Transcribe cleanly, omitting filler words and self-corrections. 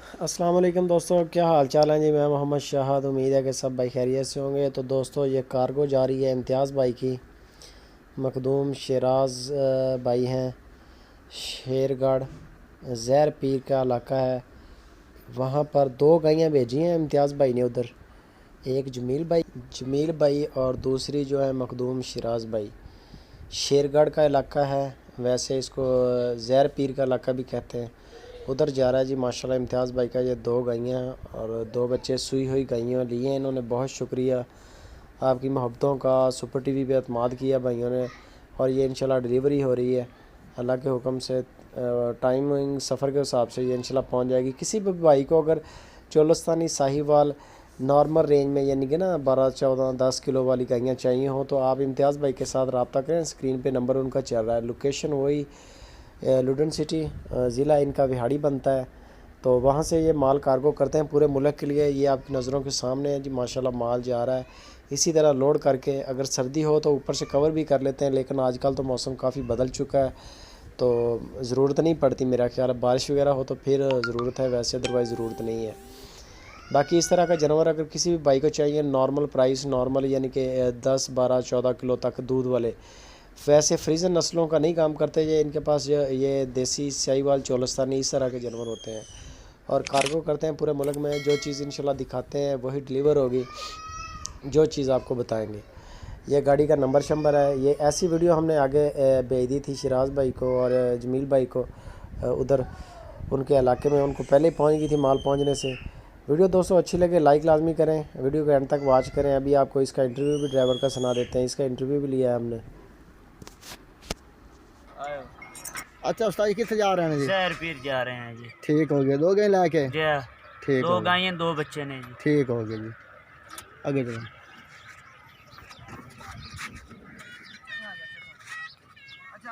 अस्सलाम वालेकुम दोस्तों, क्या हाल चाल है जी। मैं मोहम्मद शाहद। उम्मीद है कि सब भाई खैरियत से होंगे। तो दोस्तों, ये कार्गो जा रही है इम्तियाज़ भाई की। मखदूम शराज भाई हैं, शेरगढ़ ज़ैर पीर का इलाका है। वहाँ पर दो गायें भेजी हैं इम्तियाज़ भाई ने उधर। एक जमील भाई और दूसरी जो है मखदूम शराज भाई। शेरगढ़ का इलाका है, वैसे इसको ज़ैर पीर का इलाका भी कहते हैं। उधर जा रहा है जी माशाल्लाह इम्तियाज़ भाई का। ये दो गायें और दो बच्चे सुई हुई गायें लिए हैं इन्होंने। बहुत शुक्रिया आपकी मोहब्बतों का। सुपर टीवी पे अतमाद किया भाइयों ने, और ये इंशाल्लाह डिलीवरी हो रही है अल्लाह के हुक्म से। टाइमिंग सफ़र के हिसाब से ये इंशाल्लाह पहुंच जाएगी। किसी भी भाई को अगर चोलस्तानी साहिवाल नॉर्मल रेंज में, यानी कि ना 12-14-10 किलो वाली गायें चाहिए हो, तो आप इम्तियाज़ भाई के साथ रब्ता करें। स्क्रीन पे नंबर उनका चल रहा है। लोकेशन वही लुडन सिटी, ज़िला इनका विहाड़ी बनता है। तो वहाँ से ये माल कार्गो करते हैं पूरे मुल्क के लिए। ये आपकी नज़रों के सामने है जी माशाल्लाह माल जा रहा है। इसी तरह लोड करके अगर सर्दी हो तो ऊपर से कवर भी कर लेते हैं, लेकिन आजकल तो मौसम काफ़ी बदल चुका है तो ज़रूरत नहीं पड़ती। मेरा ख्याल है बारिश वगैरह हो तो फिर ज़रूरत है, वैसे अदरवाइज़ ज़रूरत नहीं है। बाकी इस तरह का जानवर अगर किसी भी भाई को चाहिए, नॉर्मल प्राइस, नॉर्मल यानी कि 10, 12, 14 किलो तक दूध वाले, वैसे फ्रीजन नस्लों का नहीं काम करते। ये इनके पास ये देसी साहिवाल चोलस्तानी इस तरह के जानवर होते हैं और कार्गो करते हैं पूरे मुल्क में। जो चीज़ इंशाल्लाह दिखाते हैं वही डिलीवर होगी, जो चीज़ आपको बताएंगे। ये गाड़ी का नंबर शंबर है। ये ऐसी वीडियो हमने आगे भेज दी थी शराज भाई को और जमील भाई को। उधर उनके इलाके में उनको पहले ही पहुंच गई थी माल पहुंचने से। वीडियो दोस्तों अच्छी लगे लाइक लाजमी करें, वीडियो को एंड तक वॉच करें। अभी आपको इसका इंटरव्यू भी ड्राइवर का सुना देते हैं। इसका इंटरव्यू भी लिया है हमने। अच्छा उस्ताद जी कितने जा रहे हैं जी? ज़ैर पीर जा रहे हैं जी। ठीक हो गया, दो गए लाके? जय ठीक दो हो गया, गायें दो बच्चे ने जी। ठीक हो गया जी। आगे चलो। अच्छा